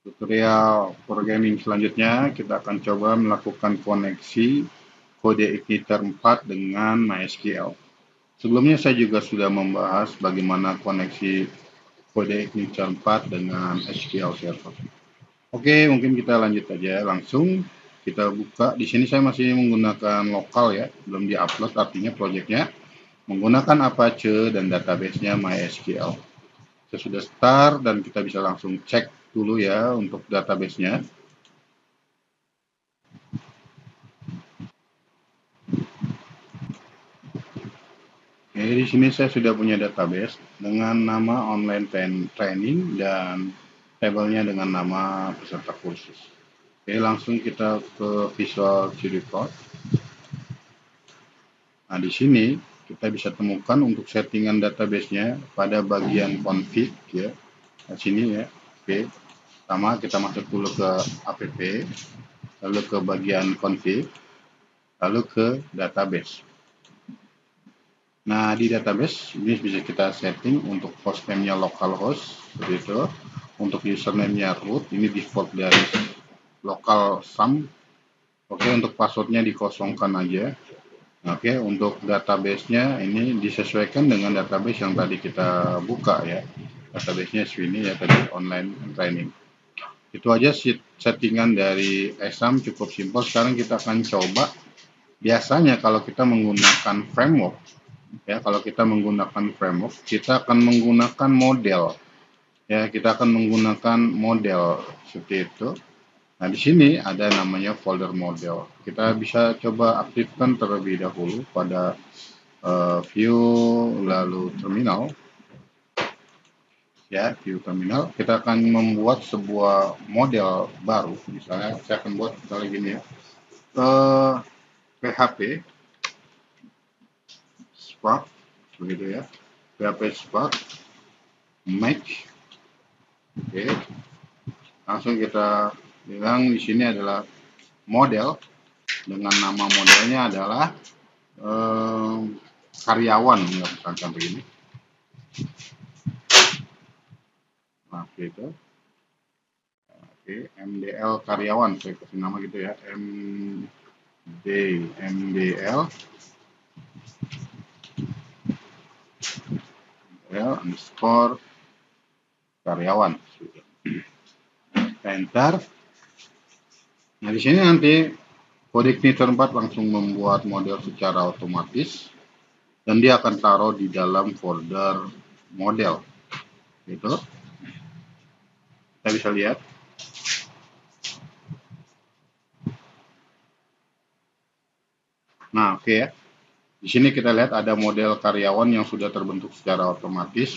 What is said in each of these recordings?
Tutorial programming selanjutnya kita akan coba melakukan koneksi kode igniter 4 dengan MySQL. Sebelumnya saya juga sudah membahas bagaimana koneksi kode igniter 4 dengan SQL Server. Oke, mungkin kita lanjut aja langsung. Kita buka. Di sini saya masih menggunakan lokal ya, belum diupload, artinya projectnya menggunakan Apache dan database-nya MySQL. Saya sudah start dan kita bisa langsung cek dulu ya untuk database-nya. Oke, di sini saya sudah punya database dengan nama online training dan tabelnya dengan nama peserta kursus. Oke, langsung kita ke Visual Studio Code. Nah, di sini kita bisa temukan untuk settingan database-nya pada bagian config ya. Di sini ya. Oke. Pertama kita masuk dulu ke app, lalu ke bagian config, lalu ke database. Nah, di database ini bisa kita setting untuk hostname-nya localhost seperti itu. Untuk username-nya root, ini default dari local sum. Oke, untuk passwordnya dikosongkan aja. Oke, untuk database-nya ini disesuaikan dengan database yang tadi kita buka ya. Database-nya ini ya tadi online training. Itu aja settingan dari Exam, cukup simpel. Sekarang kita akan coba. Biasanya kalau kita menggunakan framework, ya kalau kita menggunakan framework, kita akan menggunakan model. Ya, kita akan menggunakan model seperti itu. Nah, di sini ada namanya folder model. Kita bisa coba aktifkan terlebih dahulu pada view lalu terminal. Ya, view terminal. Kita akan membuat sebuah model baru. Misalnya saya akan buat misalnya gini ya. PHP Spark begitu ya. PHP Spark match. Oke. Langsung kita bilang di sini adalah model dengan nama modelnya adalah karyawan ya, misalkan begini. Nah, gitu. Oke, MDL karyawan saya kasih nama gitu ya. MDL underscore karyawan. Enter. Nah, di sini nanti kode igniter 4 langsung membuat model secara otomatis dan dia akan taruh di dalam folder model. Gitu. Kita bisa lihat. Nah, oke ya. Di sini kita lihat ada model karyawan yang sudah terbentuk secara otomatis.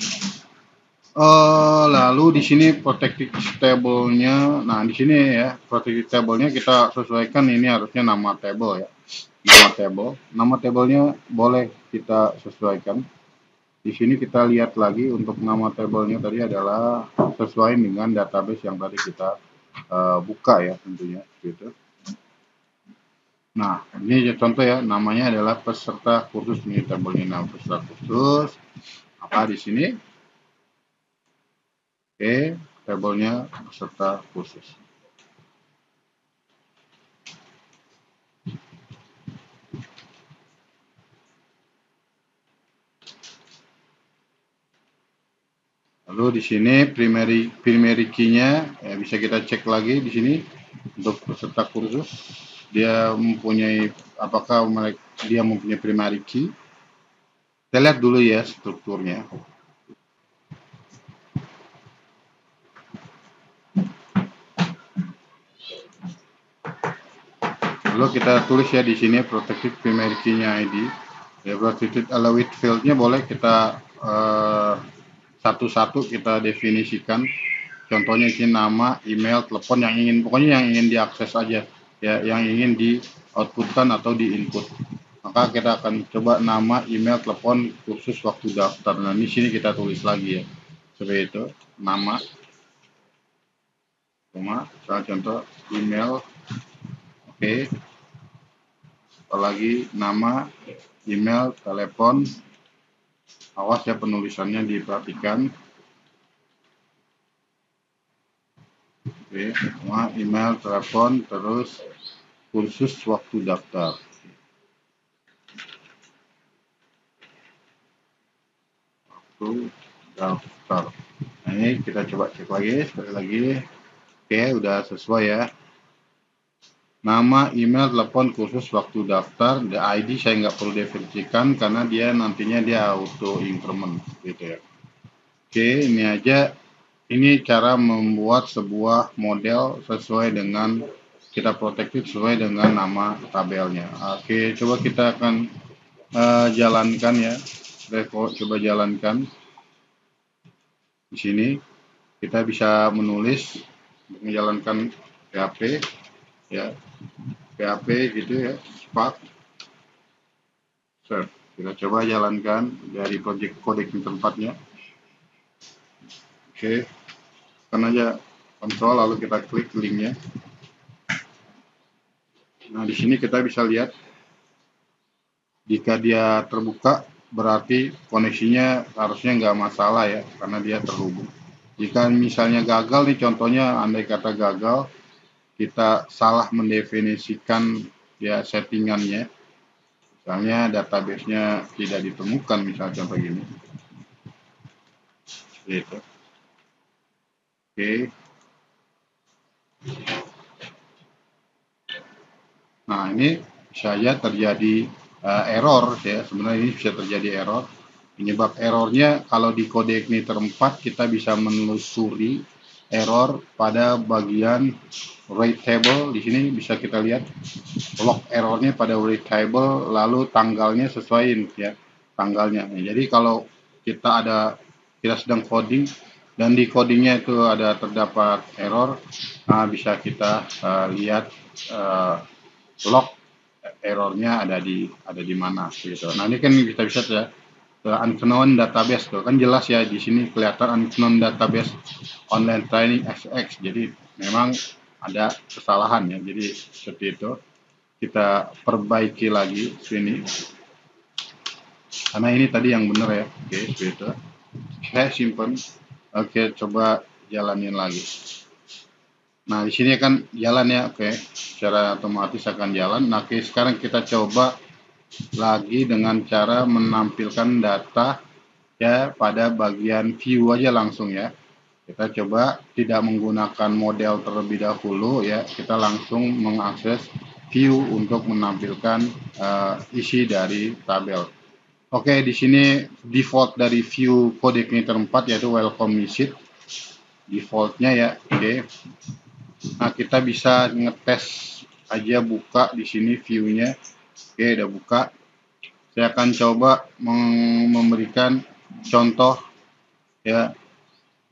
Lalu di sini protected table-nya, nah di sini ya protected table-nya kita sesuaikan, ini harusnya nama table ya, nama table-nya boleh kita sesuaikan. Di sini kita lihat lagi untuk nama table-nya tadi adalah sesuai dengan database yang tadi kita buka ya tentunya gitu. Nah, ini contoh ya, namanya adalah peserta kursus, ini tabelnya nama peserta kursus. Maka di sini oke, tabelnya peserta khusus. Lalu di sini primary key-nya ya, bisa kita cek lagi di sini untuk peserta kursus. Dia mempunyai, apakah dia mempunyai primary key? Kita lihat dulu ya strukturnya. Lalu kita tulis ya di sini protected primary key-nya ID. Ya, protected allowed field-nya boleh kita satu-satu kita definisikan. Contohnya ini nama, email, telepon yang ingin, pokoknya yang ingin diakses aja ya, yang ingin di outputkan atau di input. Maka kita akan coba nama, email, telepon, kursus, waktu daftar. Nah, di sini kita tulis lagi ya, seperti itu, nama, misalnya contoh email, oke, apalagi nama, email, telepon, awas ya penulisannya diperhatikan. Oke, nama, email, telepon, terus kursus waktu daftar. Waktu daftar. Nah, ini kita coba cek lagi, sekali lagi. Oke, udah sesuai ya. Nama, email, telepon, kursus, waktu daftar, the ID saya nggak perlu diverifikasikan karena dia nantinya dia auto increment gitu ya. Oke, ini aja. Ini cara membuat sebuah model sesuai dengan kita protektif sesuai dengan nama tabelnya. Oke, coba kita akan jalankan ya. Coba jalankan di sini. Kita bisa menulis menjalankan PHP ya, PHP gitu ya, Spark. Kita coba jalankan dari project codec tempatnya. Oke, tekan aja kontrol lalu kita klik linknya. Nah, di sini kita bisa lihat jika dia terbuka berarti koneksinya harusnya nggak masalah ya karena dia terhubung. Jika misalnya gagal nih, contohnya andai kata gagal, kita salah mendefinisikan ya settingannya, misalnya database-nya tidak ditemukan, misalnya contoh gini gitu. Oke, nah ini bisa saja terjadi error ya, sebenarnya ini bisa terjadi error. Penyebab errornya kalau di kode igniter 4 kita bisa menelusuri error pada bagian rate table. Di sini bisa kita lihat log errornya pada rate table, lalu tanggalnya sesuaiin ya tanggalnya. Jadi kalau kita sedang coding dan di codingnya itu ada terdapat error, nah bisa kita lihat log errornya ada di mana gitu. Nah, ini kan kita bisa ya unknown database tuh kan jelas ya, di sini kelihatan unknown database online training XX. Jadi memang ada kesalahan ya. Jadi seperti itu. Kita perbaiki lagi sini. Karena ini tadi yang benar ya. Oke, seperti itu. Saya simpan. Oke, coba jalanin lagi. Nah, di sini kan jalan ya. Oke, secara otomatis akan jalan. Nah, oke, sekarang kita coba lagi dengan cara menampilkan data ya pada bagian view aja langsung ya. Kita coba tidak menggunakan model terlebih dahulu ya, kita langsung mengakses view untuk menampilkan isi dari tabel. Oke, di sini default dari view code igniter 4 yaitu welcome visit defaultnya ya. Oke, nah kita bisa ngetes aja, buka di sini viewnya. Oke, udah buka. Saya akan coba memberikan contoh ya,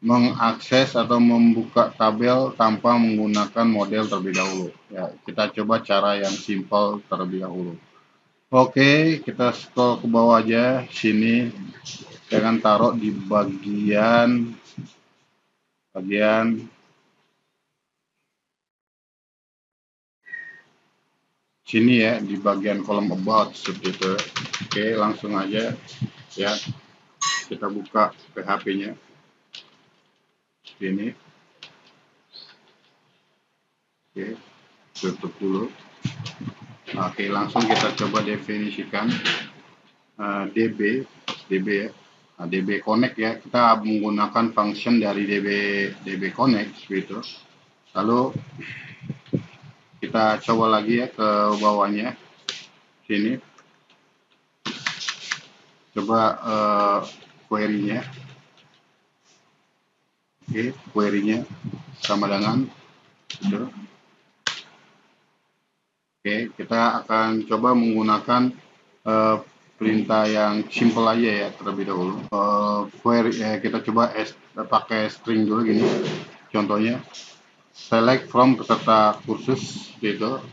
mengakses atau membuka tabel tanpa menggunakan model terlebih dahulu. Ya, kita coba cara yang simpel terlebih dahulu. Oke, kita scroll ke bawah aja sini. Jangan taruh di bagian sini ya, di bagian kolom about seperti itu. Oke, langsung aja ya. Kita buka PHP-nya. Ini. Oke, tutup dulu. Oke, langsung kita coba definisikan DB ya. Nah, DB Connect ya, kita menggunakan function dari DB Connect gitu. Lalu kita coba lagi ya ke bawahnya sini, coba query-nya. Oke, query-nya sama dengan gitu. Oke, kita akan coba menggunakan perintah yang simple aja ya terlebih dahulu. Query kita coba pakai string dulu gini. Contohnya select from peserta kursus gitu.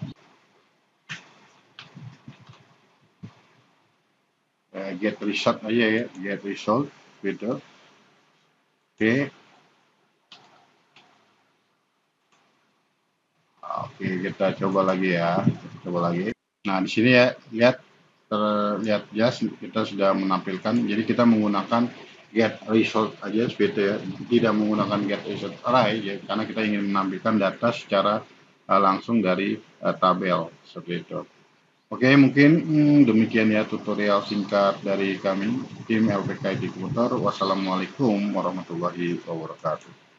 Get result aja ya, get result gitu. Oke. Oke, kita coba lagi ya. Coba lagi. Nah, di sini ya, terlihat jelas kita sudah menampilkan. Jadi kita menggunakan get result aja seperti itu ya, tidak menggunakan get result array ya, karena kita ingin menampilkan data secara langsung dari tabel seperti itu. Oke, mungkin demikian ya tutorial singkat dari kami tim LPK di Komputer. Wassalamualaikum warahmatullahi wabarakatuh.